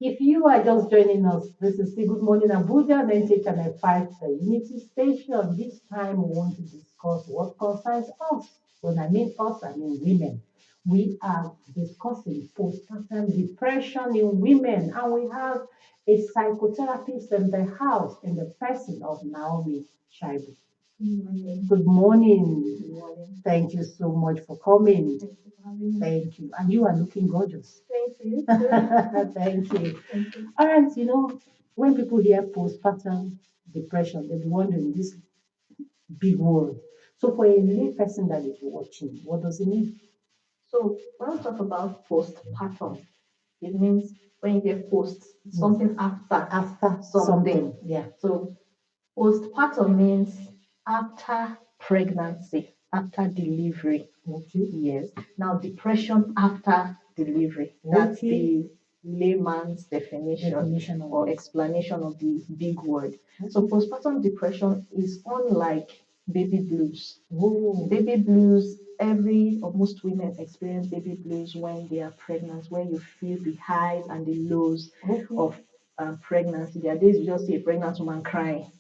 If you are just joining us, this is the Good Morning Abuja, 90 Channel 5, the Unity Station. This time we want to discuss what concerns us. When I mean us, I mean women. We are discussing postpartum depression in women, and we have a psychotherapist in the house in the person of Naomi Shaibu. Good morning. Good morning. Thank you so much for coming. Thank you for having me. Thank you. And you are looking gorgeous. Thank you. Thank you. Thank you. All right, when people hear postpartum depression, they'll be wondering this big word. So for a lay person that is watching, what does it mean? So when we talk about postpartum, it means when you hear post, something after After something. Yeah. So postpartum means after pregnancy, after delivery. Okay. Yes. Now depression after delivery. That's Okay. the layman's definition or explanation of the big word. So postpartum depression is unlike baby blues. Whoa. Baby blues, every or most women experience baby blues when they are pregnant, where you feel the highs and the lows of pregnancy. There are days you just see a pregnant woman crying.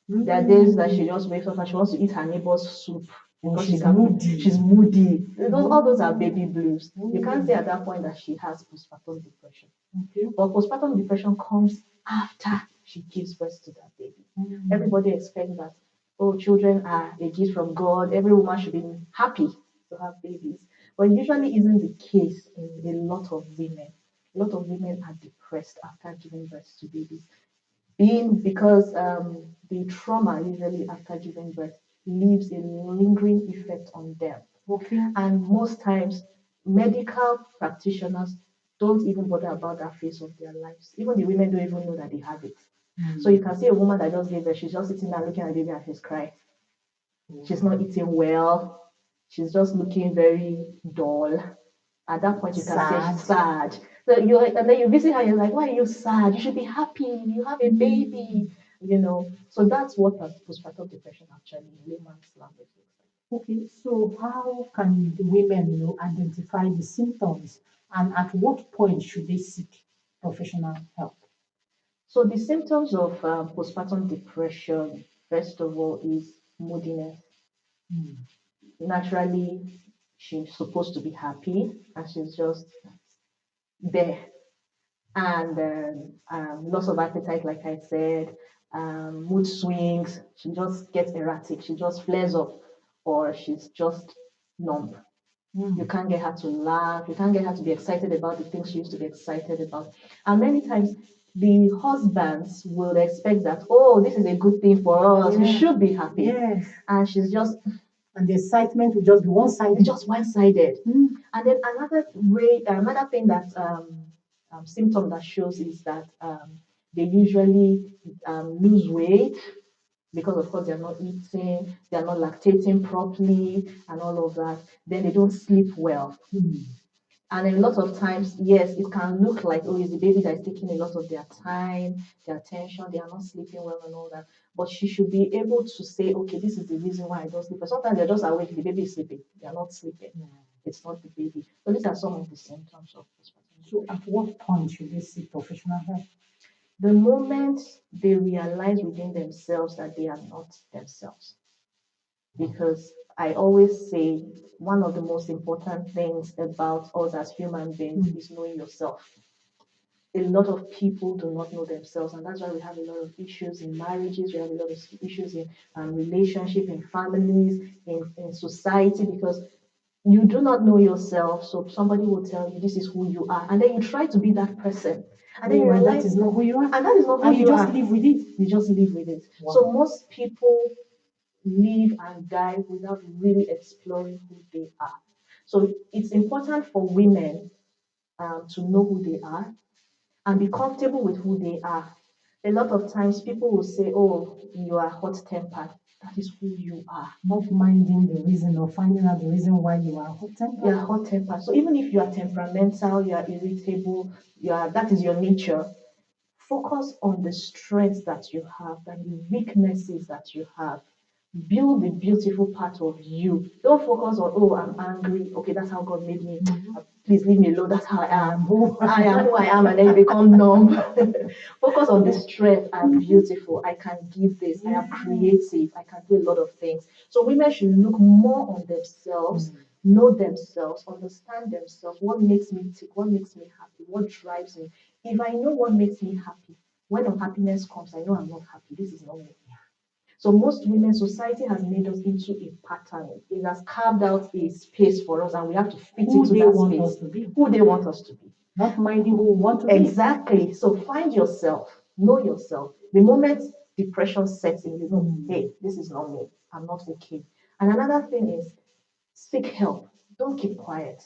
There are days that she just wakes up and she wants to eat her neighbor's soup because she's moody. She's moody. All those are baby blues. You can't say at that point that she has postpartum depression. Okay. But postpartum depression comes after she gives birth to that baby. Everybody expects that, oh, children are a gift from God. Every woman should be happy to have babies. But it usually isn't the case in a lot of women. A lot of women are depressed after giving birth to babies because the trauma usually after giving birth leaves a lingering effect on them. Okay. And most times, medical practitioners don't even bother about that phase of their lives. Even the women don't even know that they have it. So you can see a woman that just gave birth, she's just sitting there looking at the baby and she's crying. She's not eating well. She's just looking very dull. At that point, you can say she's sad. So and then you visit her, you're like, why are you sad? You should be happy. You have a baby, So that's what postpartum depression actually in layman's language looks like. Okay, so how can the women, identify the symptoms, and at what point should they seek professional help? So the symptoms of postpartum depression, first of all, is moodiness. Naturally, she's supposed to be happy, and she's just there. And loss of appetite, like I said, mood swings. She just gets erratic. She just flares up, or she's just numb. You can't get her to laugh. You can't get her to be excited about the things she used to be excited about. And many times, the husbands will expect that, oh, this is a good thing for us. We should be happy. Yes. And she's just. And the excitement will just be one-sided. Just one-sided. And then another thing that symptom that shows is that they usually lose weight because, of course, they're not eating, they're not lactating properly, and all of that. Then they don't sleep well. And a lot of times, yes, it can look like, oh, it's the baby that is taking a lot of their time, their attention, they are not sleeping well and all that. But she should be able to say, okay, this is the reason why I don't sleep. But sometimes they're just awake, the baby is sleeping, they're not sleeping. It's not the baby. So these are some of the symptoms of postpartum. So at what point should they seek professional help? The moment they realize within themselves that they are not themselves. Because I always say one of the most important things about us as human beings is knowing yourself. A lot of people do not know themselves, and that's why we have a lot of issues in marriages, we have a lot of issues in relationship, in families, in society, because you do not know yourself. So somebody will tell you this is who you are, and then you try to be that person. And then you realize that is not who you are. And that is not who you you just are. live with it. You just live with it. Wow. So most people live and die without really exploring who they are. So it's important for women to know who they are and be comfortable with who they are. A lot of times people will say, oh, you are hot-tempered. That is who you are. Not minding the reason or finding out the reason why you are hot-tempered. You are hot-tempered. So even if you are temperamental, you are irritable, that is your nature, focus on the strengths that you have and the weaknesses that you have. Build the beautiful part of you. Don't focus on, oh, I'm angry. Okay, that's how God made me. Please leave me alone. That's how I am. I am who I am, and then you become numb. Focus on the strength. I'm beautiful. I can give this. I am creative. I can do a lot of things. So women should look more on themselves, know themselves, understand themselves. What makes me tick? What makes me happy? What drives me? If I know what makes me happy, when unhappiness comes, I know I'm not happy. This is not me. So most women, society has made us into a pattern. It has carved out a space for us, and we have to fit Who into they that want space. us to be. Who they want us to be. Not minding who we want to be. Exactly. So find yourself, know yourself. The moment depression sets in, you know, hey, this is not me. I'm not okay. And another thing is seek help. Don't keep quiet.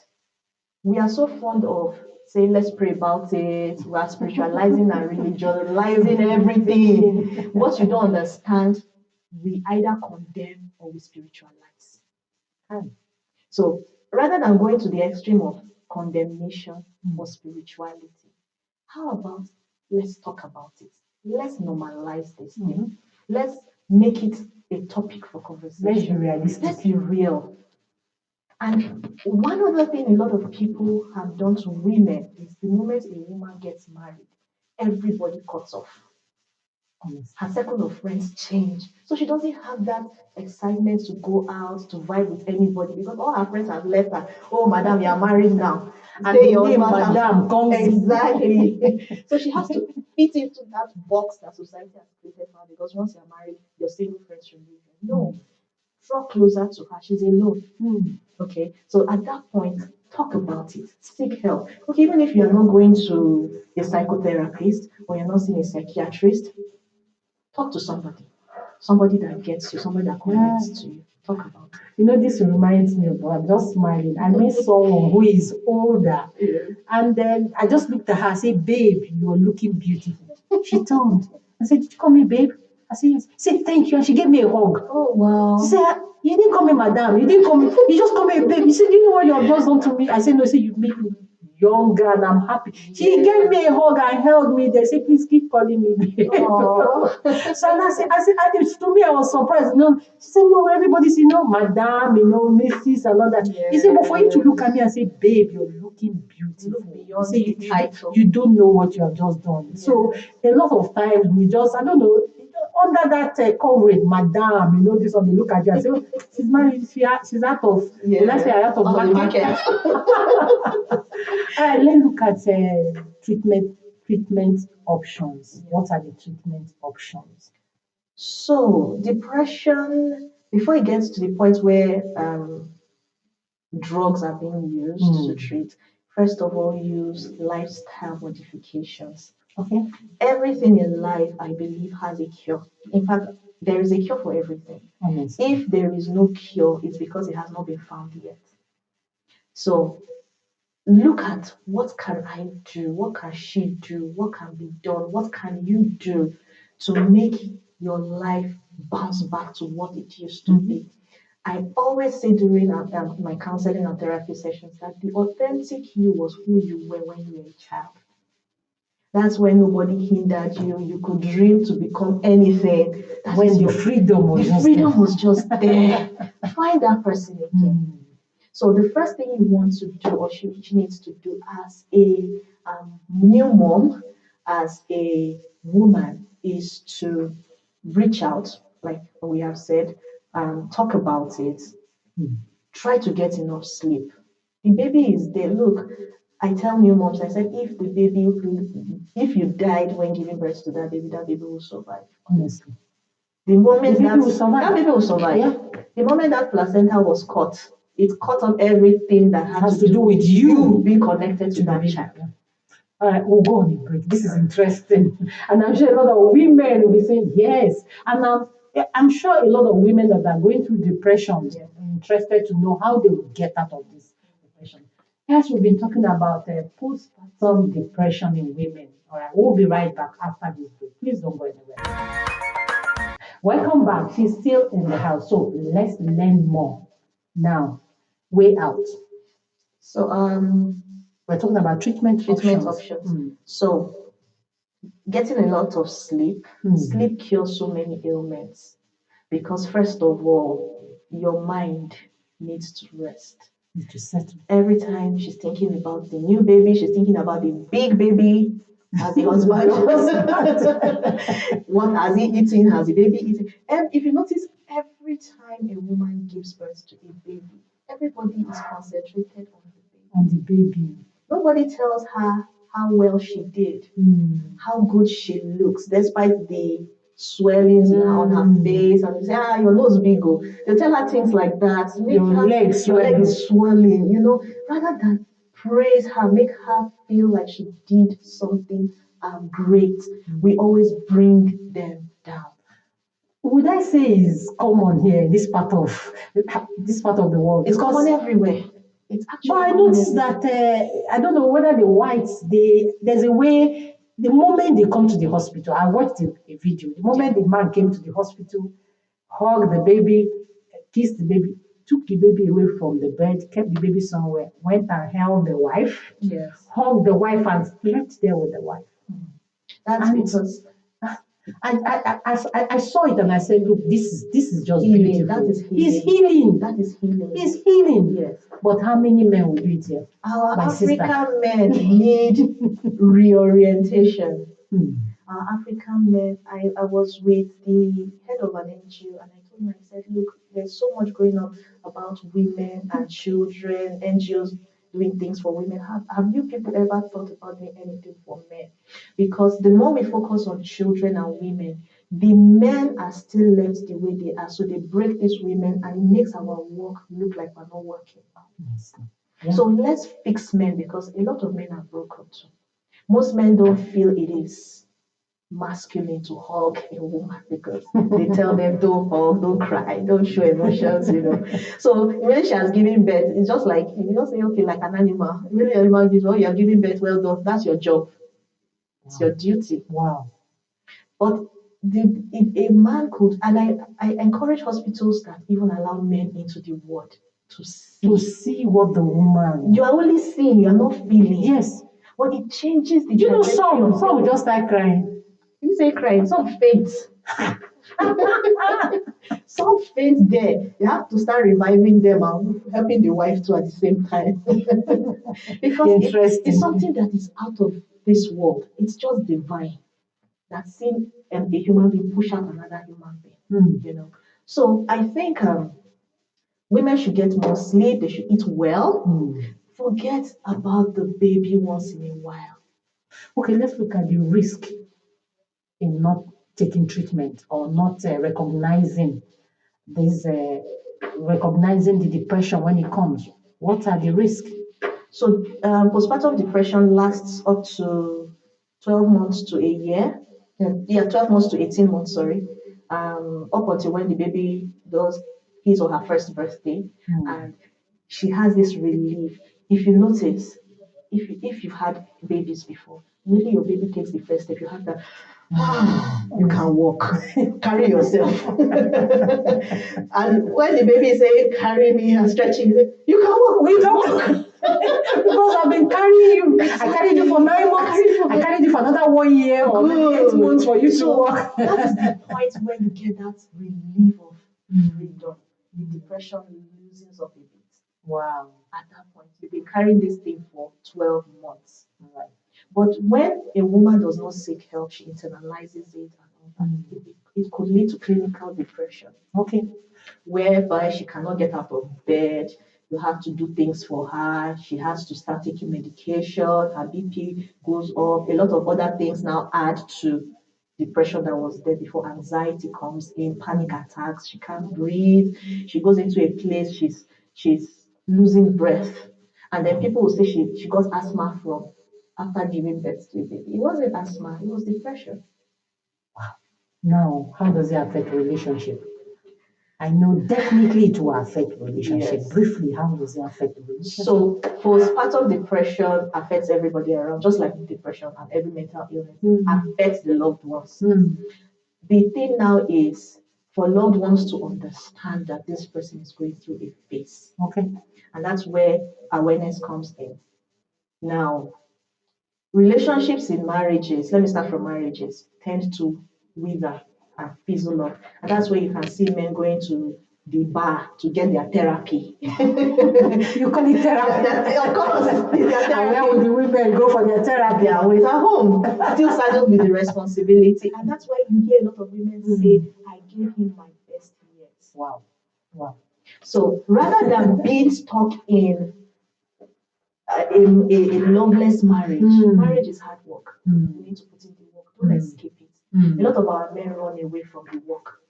We are so fond of saying, let's pray about it. We are spiritualizing and religionalizing everything. What you don't understand, we either condemn or we spiritualize. So rather than going to the extreme of condemnation or spirituality, how about let's talk about it? Let's normalize this thing. Let's make it a topic for conversation. Let's be realistic. Let's be real. And one other thing a lot of people have done to women is the moment a woman gets married, everybody cuts off. Her circle of friends change. So she doesn't have that excitement to go out, to vibe with anybody because all her friends have left her. Oh, madam, you are married now. And the name madam comes. Exactly. So she has to fit into that box that society has created for her because once you're married, your single friends should leave you. No. Draw closer to her. She's alone. Okay. So at that point, talk about it. Seek help. Okay, even if you're not going to a psychotherapist or you're not seeing a psychiatrist, talk to somebody that gets you, somebody that connects to you. Talk about it. You know, this reminds me of, I'm just smiling. I met someone who is older, and then I just looked at her and said, babe, you're looking beautiful. She turned. I said, did you call me babe? I said, yes. She said, thank you. And she gave me a hug. Oh, wow. She said, you didn't call me madam. You didn't call me, you just call me a babe. You said, you know what you have just done to me? I said, no, you made me younger and I'm happy. She gave me a hug and held me. They said, please keep calling me babe. So I said, to me, I was surprised. You know, she said, no, everybody's, madam, Mrs. and all that. He said, but for you to look at me and say, babe, you're looking beautiful. Beyond he the title. You don't know what you have just done. Yeah. So a lot of times we just, I don't know, under that coverage, madam, this one, they look at you and say, oh, she's married, she's out of, let's say, out of market. Let's look at treatment options. What are the treatment options? So depression, before it gets to the point where drugs are being used to treat, first of all, use lifestyle modifications. Okay. Everything in life, I believe, has a cure. In fact, there is a cure for everything. If there is no cure, it's because it has not been found yet. So look at what can I do, what can she do, what can be done, what can you do to make your life bounce back to what it used to be. I always say during my counseling and therapy sessions that the authentic you was who you were when you were a child. That's when nobody hindered you. You could dream to become anything. When the freedom was just there. Find that person again. So the first thing you want to do, or she needs to do as a new mom, as a woman, is to reach out, like we have said, talk about it. Try to get enough sleep. The baby is there. Look, I tell new moms, I said, if you died when giving birth to that baby will survive. Honestly. The moment that baby will survive. Yeah. The moment that placenta was cut, it cut off everything that has to do with you being connected to that child. All right, we'll go on a break. This is interesting. And I'm sure a lot of women will be saying yes. And I'm sure a lot of women that are going through depression are interested to know how they will get out of this depression. Yes, we've been talking about postpartum depression in women. All right, we'll be right back after this break. Please don't go anywhere. Welcome back. She's still in the house. So let's learn more. Now, way out. So we're talking about treatment options. So getting a lot of sleep. Sleep cures so many ailments. Because first of all, your mind needs to rest. Need to settle. Every time she's thinking about the new baby, she's thinking about the big baby, as the husband. What has he eaten? Has the baby eaten? And if you notice, every time a woman gives birth to a baby, everybody is concentrated on the baby. On the baby. Nobody tells her how well she did, how good she looks, despite the swellings now on her face, and they say, your nose big. Oh. They tell her things like that. Make Your leg is swelling, rather than praise her, make her feel like she did something great. We always bring them down. Would I say is common here in this part of the world? It's common everywhere. It's actually. But I noticed that I don't know whether the whites there's a way. The moment they come to the hospital, I watched a video. The moment the man came to the hospital, hugged the baby, kissed the baby, took the baby away from the bed, kept the baby somewhere, went and held the wife, hugged the wife, and slept there with the wife. That's because I saw it and I said, look, this is just healing. beautiful. That is healing. He's healing. That is healing. He's healing. Yes. But how many men will do it here? Our African men need reorientation. Our African men, I was with the head of an NGO and I told him, I said, look, there's so much going on about women and children, NGOs doing things for women. Have you people ever thought about doing anything for men? Because the more we focus on children and women, the men are still left the way they are. So they break these women and it makes our work look like we're not working. Yeah. So let's fix men because a lot of men are broken too. Most men don't feel it is masculine to hug a woman because they tell them don't hug, don't cry, don't show emotions, So when she has given birth, it's just like you just say, okay, like an animal. Really, animal gives, oh, you're giving birth, well done. That's your job. It's your duty. Wow. But if a man could, and I encourage hospitals that even allow men into the ward to see what the woman. You are only seeing, you are not feeling. Yes. But it changes the. Some will just start crying. You say crying, some faint. Some faint there. You have to start reviving them and helping the wife too at the same time. Because it's something that is out of this world. It's just divine. That's seen a human being push out another human being. So I think women should get more sleep, they should eat well. Forget about the baby once in a while. Okay, let's look at the risk in not taking treatment or not recognizing recognizing the depression when it comes. What are the risks? So postpartum depression lasts up to 12 months to a year. 12 months to 18 months, sorry. Up until when the baby does his or her first birthday. And she has this relief. If you notice, if you've had babies before, maybe your baby takes the first step, you have that, you can walk, carry yourself. And when the baby is saying, carry me and stretching, you can walk. We don't. Because I've been carrying you. I carried you for 9 months. I carried you for another 1 year or 8 months for you to walk. That is the point where you get that relief of freedom. The depression loosens up a bit. Wow. At that point, you've been carrying this thing for 12 months. Right. But when a woman does not seek help, she internalizes it and it could lead to clinical depression. Okay. Whereby she cannot get out of bed, you have to do things for her, she has to start taking medication, her BP goes up, a lot of other things now add to depression that was there before. Anxiety comes in, panic attacks, she can't breathe, she goes into a place, she's losing breath. And then people will say she got asthma from after giving birth to a baby. It wasn't asthma, it was depression. Wow. Now, how does it affect relationship? I know definitely it will affect relationship. Yes. Briefly, how does it affect the relationship? So postpartum depression affects everybody around, just like depression and every mental illness affects the loved ones. The thing now is for loved ones to understand that this person is going through a phase. Okay. And that's where awareness comes in. Now, relationships in marriages, let me start from marriages, tend to wither fizzle off. And that's where you can see men going to the bar to get their therapy. You call it therapy? Of course, it's their And where therapy. would the women go for their therapy? They are always at home, still saddled with the responsibility. And that's why you hear a lot of women say, I gave him my best years. Wow. Wow. So rather than being stuck in a longless marriage, marriage is hard work. You need to put in the work. Don't escape it. A lot of our men run away from the work.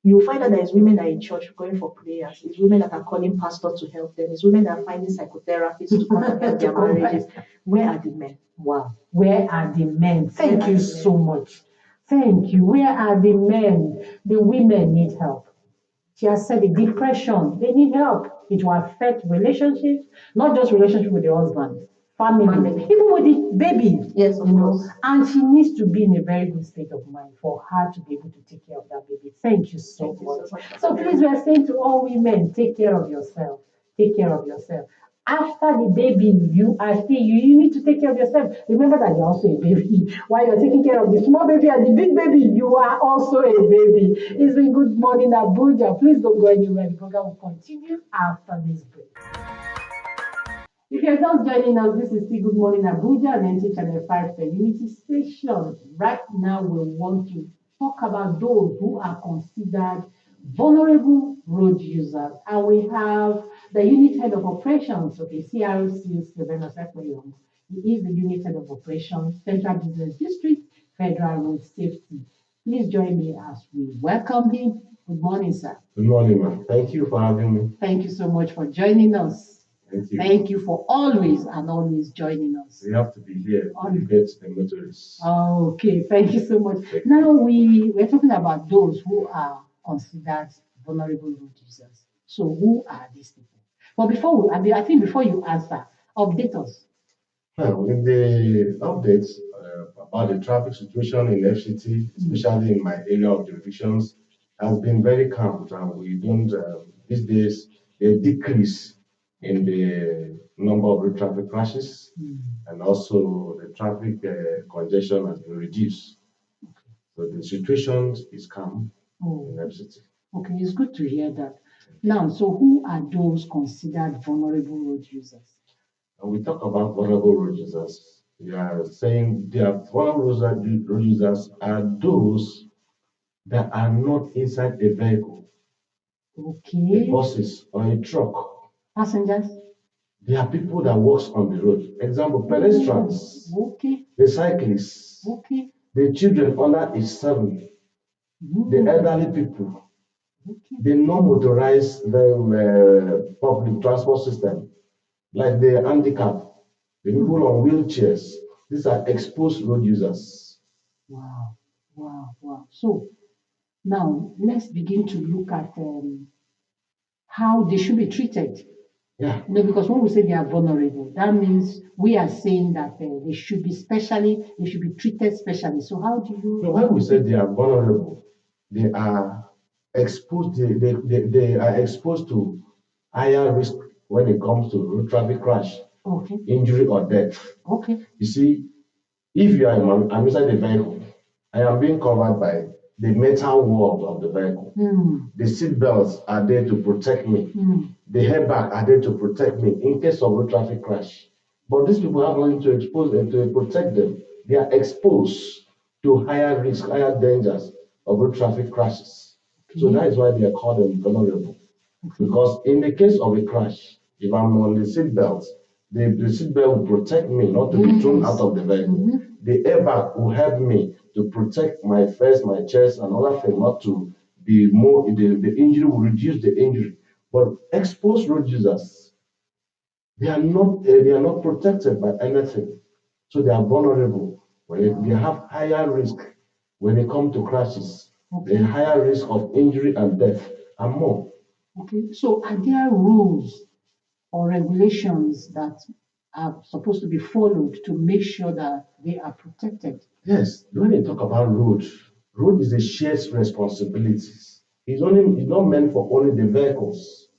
You find that there's women that are in church going for prayers. It's women that are calling pastors to help them. It's women that are finding psychotherapists to come and help their marriages. Where are the men? Wow. Where are the men? Thank you so much. Thank you. Where are the men? The women need help. She has said the depression, they need help. It will affect relationships, not just relationship with the husband, family, even with the baby. Yes, of course. And she needs to be in a very good state of mind for her to be able to take care of that baby. Thank you so much. So please, we are saying to all women, take care of yourself. Take care of yourself. After the baby, you need to take care of yourself. Remember that you're also a baby. While you're taking care of the small baby and the big baby, you are also a baby. It's been Good Morning Abuja. Please don't go anywhere. The program will continue after this break. If you're just joining us, this is still Good Morning Abuja and NT Channel 5 Unity Station. Right now, we want to talk about those who are considered vulnerable road users. And we have the unit head of operations, okay, CRC Sylvanus Ekweyoung. He is the unit head of operations, Central Business District, Federal Road Safety. Please join me as we welcome him. Good morning, sir. Good morning, ma'am. Thank you for having me. Thank you so much for joining us. Thank you. Thank you for always joining us. We have to be here to get the motorists. Okay, thank you so much. Now we're talking about those who are considered vulnerable road users. So who are these people? But I think before you answer, update us. Now, in the updates about the traffic situation in FCT, especially in my area of jurisdictions, has been very calm. And we don't, these days, a decrease in the number of road traffic crashes, and also the traffic congestion has been reduced. So the situation is calm in FCT. Okay, it's good to hear that. Now, so who are those considered vulnerable road users? When we talk about vulnerable road users, we are saying they are vulnerable road users are those that are not inside a vehicle, Okay. a buses or a truck. Passengers? They are people that walks on the road. Example, pedestrians, the cyclists, the children under age 7, the elderly people, the non-motorized public transport system, like the handicapped, the people on wheelchairs. These are exposed road users. Wow. So now let's begin to look at how they should be treated. Yeah. Because when we say they are vulnerable, that means we are saying that they should be treated specially. So how do you? So when we say they are vulnerable, they are exposed. They are exposed to higher risk when it comes to road traffic crash, injury or death. Okay. You see, if you are I'm inside the vehicle, I am being covered by the metal walls of the vehicle. The seat belts are there to protect me. The airbag are there to protect me in case of road traffic crash. But these people have nothing to expose them, to protect them. They are exposed to higher risk, higher dangers of road traffic crashes. So that is why they are called vulnerable. Because in the case of a crash, if I'm on the seat belt, the seat belt will protect me not to be thrown out of the vehicle. The airbag will help me to protect my face, my chest, and other things, not to be more, the injury will reduce the injury. But exposed road users, they are not protected by anything. So they are vulnerable. They have higher risk when it comes to crashes. The higher risk of injury and death and more. Okay, so are there rules or regulations that are supposed to be followed to make sure that they are protected? Yes, when you talk about road is a shared responsibility. It's not meant for only the vehicles.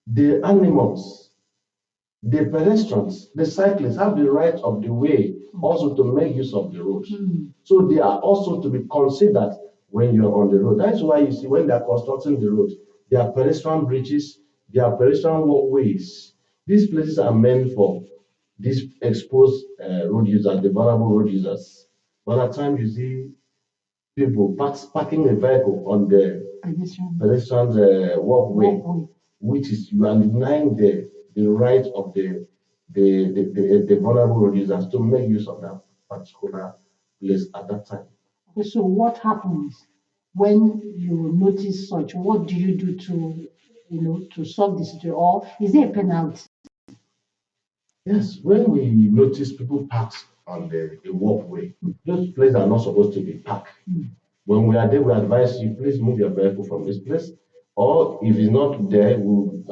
The animals, the pedestrians, the cyclists have the right of the way also to make use of the road. So they are also to be considered when you're on the road. That's why you see when they're constructing the road, there are pedestrian bridges, there are pedestrian walkways. These places are meant for these exposed road users, the vulnerable road users. By the time you see people parking a vehicle on the pedestrian walkway, which is you are denying the right of the vulnerable road users to make use of that particular place at that time. Okay, so what happens when you notice such? What do you do to solve the situation? Or is there a penalty? Yes, when we notice people parked on the walkway, those places are not supposed to be parked. When we are there, we advise you, please move your vehicle from this place. Or if it's not there,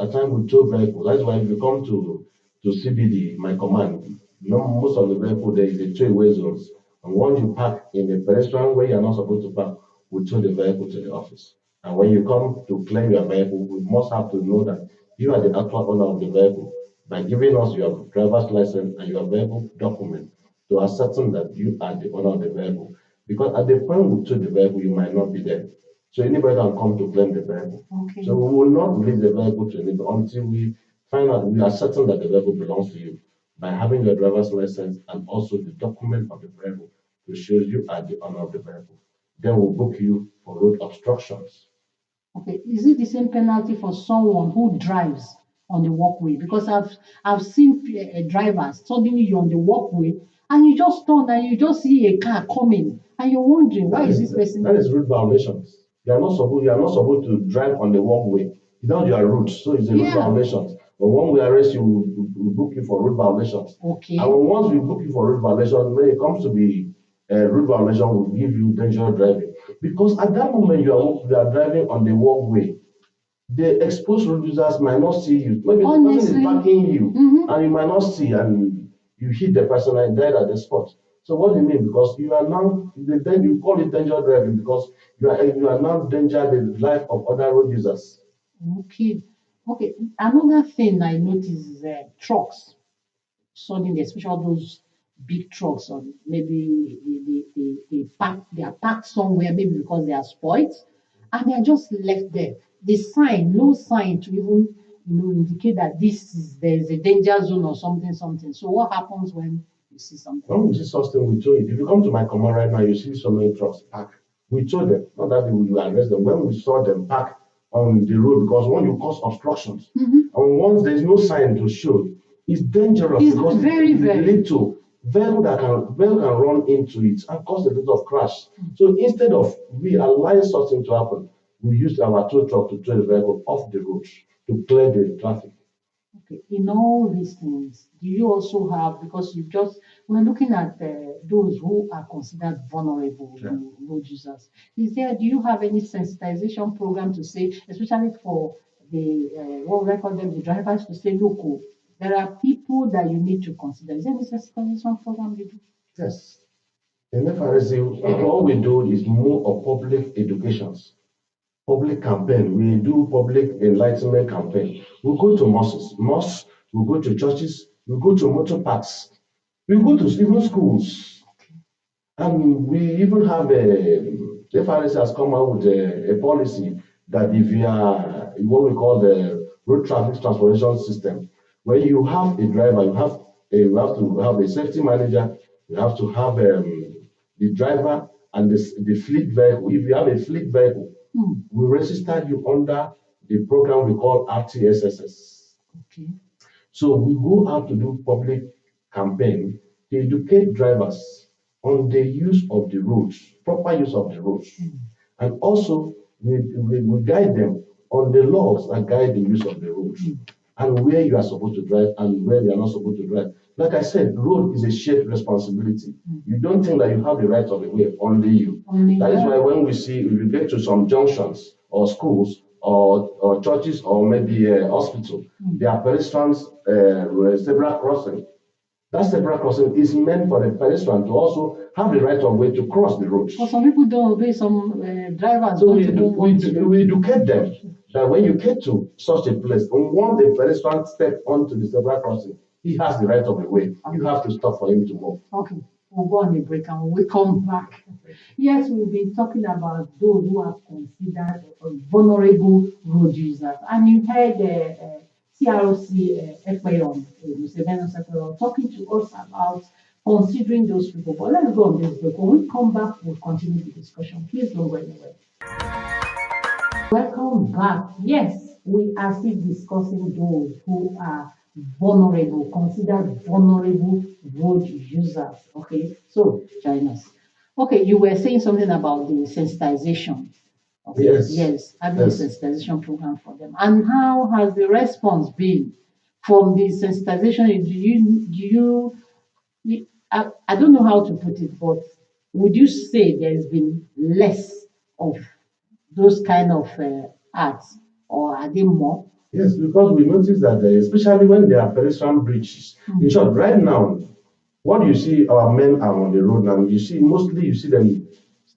at times we tow vehicles. That's why if you come to CBD, my command, most of the vehicle there is a two-way zones. And once you park in the pedestrian where you're not supposed to park, we tow the vehicle to the office. And when you come to claim your vehicle, we must have to know that you are the actual owner of the vehicle by giving us your driver's license and your vehicle document to ascertain that you are the owner of the vehicle. Because at the point we took the vehicle, you might not be there. So anybody can come to claim the vehicle. Okay. So we will not release the vehicle to anybody until we find out we are certain that the vehicle belongs to you by having your driver's license and also the document of the vehicle to show you are the owner of the vehicle. Then we'll book you for road obstructions. Okay, is it the same penalty for someone who drives on the walkway? Because I've seen drivers suddenly you're on the walkway and you just turn and you just see a car coming and you're wondering why is this person? That is route violations. You are not supposed to drive on the walkway. It's not your route, so it's a route violation. But when we arrest you, we book you for route violations. Okay. And once we book you for route violations, when it comes to the route violation, will give you dangerous driving. Because at that moment you are driving on the walkway, the exposed road users might not see you. Maybe the person is backing you, and you might not see, and you hit the person and died at the spot. So what do you mean? Because you are now, then you call it dangerous driving because you are now endangering the life of other road users. Okay. Okay. Another thing I noticed is trucks. Suddenly, especially those big trucks, or maybe they are parked somewhere, maybe because they are spoiled, and they are just left there. The sign, no sign to even indicate that there is a danger zone or something. So what happens when you see something? When we see something, we tow it. If you come to my command right now, you see so many trucks parked. We tow them, not that we will arrest them. When we saw them parked on the road, because when you cause obstructions, and once there is no sign to show, it's dangerous. It's because very, very little vehicle can run into it and cause a lot of crash. So instead of we allowing something to happen, we use our tow truck to tow the vehicle off the road to clear the traffic. Okay. In all these things, do you also have, because we're looking at those who are considered vulnerable road users. Do you have any sensitization program to say, especially for what we call them, the drivers, to say, look, there are people that you need to consider? Is there any sensitization program you do? Yes. In FRSC, all we do is more of public educations. Public campaign. We do public enlightenment campaign. We go to mosques, we go to churches, we go to motor parks, we go to even schools. And we even have the FRS has come out with a policy that if you are what we call the road traffic transportation system, where you have a driver, you have to have a safety manager, you have to have the driver and the fleet vehicle. If you have a fleet vehicle, we register you under the program we call RTSSS. Okay. So we go out to do public campaign to educate drivers on the use of the roads, proper use of the roads. And also we guide them on the laws that guide the use of the roads and where you are supposed to drive and where you are not supposed to drive. Like I said, road is a shared responsibility. You don't think that you have the right of the way, only you. That is why when if you get to some junctions or schools or churches or maybe hospital, there are pedestrians, zebra crossing. That zebra crossing is meant for the pedestrian to also have the right of way to cross the road. But some people don't obey, some drivers. So we educate them that when you get to such a place, and once the pedestrian step onto the zebra crossing, he has the right of the way. You have to stop for him to move. Okay. We'll go on a break and we'll come back. Yes, we've been talking about those who are considered vulnerable road users. And you heard CRC Ekpeyon, Museveni Sekpeyon, talking to us about considering those people. But let's go on this break. When we come back, we'll continue the discussion. Please don't go anywhere. Welcome back. Yes, we are still discussing those who are vulnerable, considered vulnerable road users. Okay, so join us. Okay, you were saying something about the sensitization. Okay. Yes, having a sensitization program for them. And how has the response been from the sensitization? I don't know how to put it, but would you say there's been less of those kind of acts, or are they more? Yes, because we notice that especially when there are pedestrian breaches. In short, right now, what you see our men are on the road now, you see them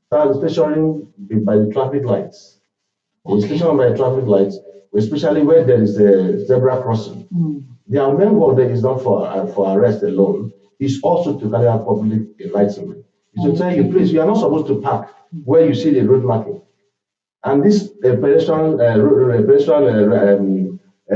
stationing by the traffic lights. Okay. Stationed by traffic lights, especially where there is a zebra crossing. Their main work there is not for arrest alone, it's also to carry out public enlightenment. It's to tell you, please, you are not supposed to park where you see the road marking. And this pedestrian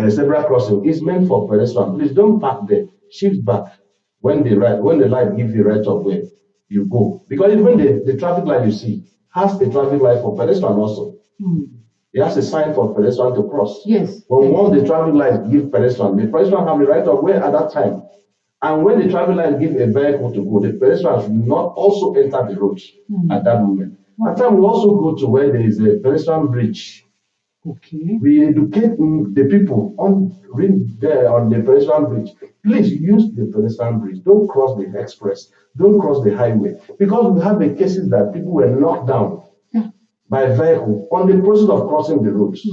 zebra crossing is meant for pedestrian. Please don't park there. Shift back. When the light gives you right of way, you go. Because even the traffic light you see has a traffic light for pedestrian also. It has a sign for pedestrian to cross. Yes. But once the traffic light gives pedestrian have the right of way at that time. And when the traffic light gives a vehicle to go, the pedestrian should not also enter the road at that moment. At times we also go to where there is a pedestrian bridge. Okay. We educate the people on the pedestrian bridge. Please use the pedestrian bridge. Don't cross the express. Don't cross the highway. Because we have the cases that people were knocked down by vehicle on the process of crossing the roads.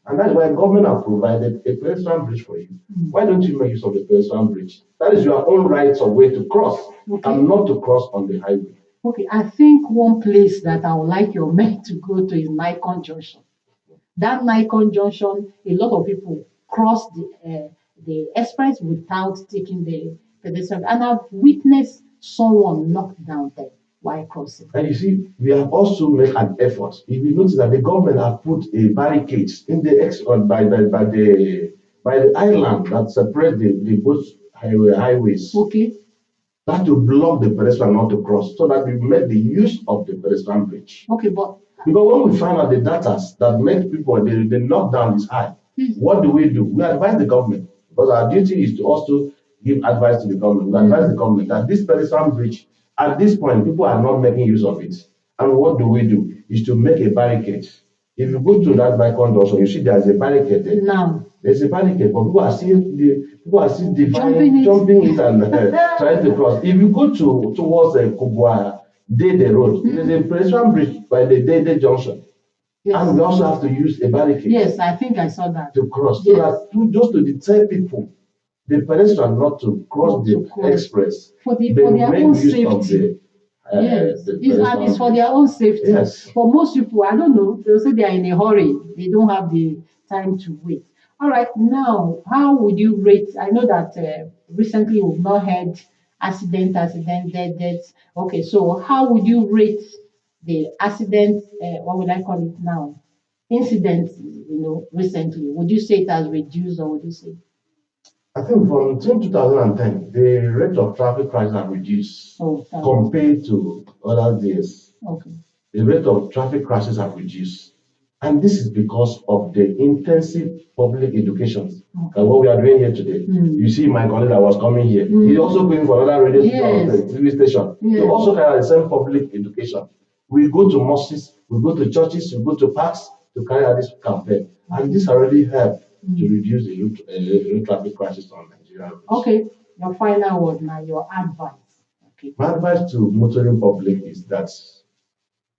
And that's why government have provided a pedestrian bridge for you. Why don't you make use of the pedestrian bridge? That is your own rights of way to cross, and not to cross on the highway. Okay, I think one place that I would like your men to go to is Nikon Junction. That Nikon Junction, a lot of people cross the express without taking the pedestrian. And I've witnessed someone knocked down there while crossing. And you see, we have also made an effort. If you notice that the government have put a barricade in the by the island that separate the both highways. Okay. That to block the pedestrian not to cross, so that we make the use of the pedestrian bridge. Okay, but because when we find out the data that make people the knockdown is high, what do? We advise the government, because our duty is to also give advice to the government. We advise the government that this pedestrian bridge, at this point, people are not making use of it. And what do? Is to make a barricade. If you go to that Nikon also, you see there's a barricade there. Now there's a barricade, but people are still jumping it and trying to cross. If you go towards Kubwa Dede Road, there's a pedestrian bridge by the Dede Junction. Yes. And we also have to use a barricade. Yes, I think I saw that. To cross. So that just to deter people, the pedestrian not to cross the express. For their own safety. Yes, and it's for their own safety. Yes. For most people, I don't know, they'll say they are in a hurry. They don't have the time to wait. All right, now, how would you rate? I know that recently we've not had accident, deaths. Okay, so how would you rate the accident, what would I call it now? Incidents, recently. Would you say it has reduced, or would you say? I think from 2010, the rate of traffic crashes have reduced compared to other years. Okay. The rate of traffic crashes have reduced. And this is because of the intensive public education. And what we are doing here today. You see my colleague that was coming here. He's also going for another radio TV station. To also carry out the same public education. We go to mosques, we go to churches, we go to parks to carry out this campaign. And this already helped to reduce the road traffic crashes on Nigeria. Okay, your final word now, your advice. Okay. My advice to motoring public is that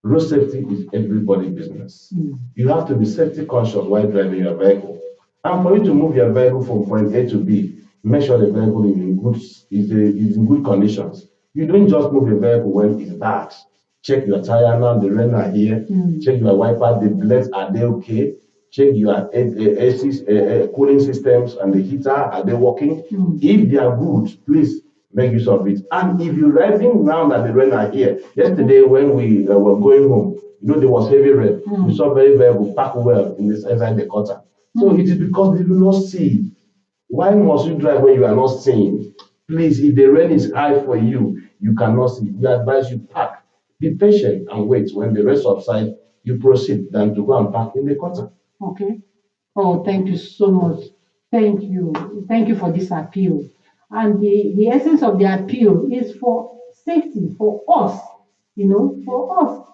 road safety is everybody's business. You have to be safety conscious while driving your vehicle. And for you to move your vehicle from point A to B, make sure the vehicle is in good conditions. You don't just move your vehicle when it's bad. Check your tire now, the rain are here. Check your wiper, the blades, are they okay? Check your AC cooling systems and the heater, are they working? If they are good, please make use of it. And if you're driving around at the rental here, yesterday when we were going home, there was heavy rain. We saw very vehicle park well inside the gutter. So it is because they do not see. Why must you drive when you are not seeing? Please, if the rain is high for you, you cannot see. We advise you park. Be patient and wait. When the rain subsides, you proceed than to go and park in the gutter. Okay. Oh, thank you so much. Thank you. Thank you for this appeal. And the essence of the appeal is for safety, for us,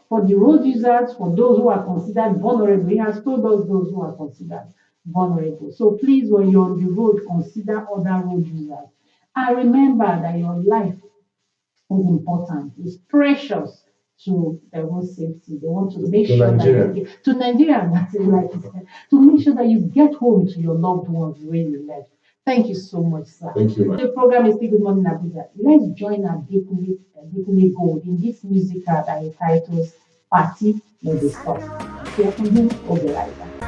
for the road users, for those who are considered vulnerable. He has told us those who are considered vulnerable. So please, when you're on the road, consider other road users. And remember that your life is important, it's precious to the road safety. They want to make sure Nigeria. that you get to Nigeria, that's it, like you said, to make sure that you get home to your loved ones where you left. Thank you so much, sir. Thank you, ma'am. The program is still Good Morning Abuja. Let's join our Dekule Gold in this musical that entitles Party No Dey Stop. Obelizer.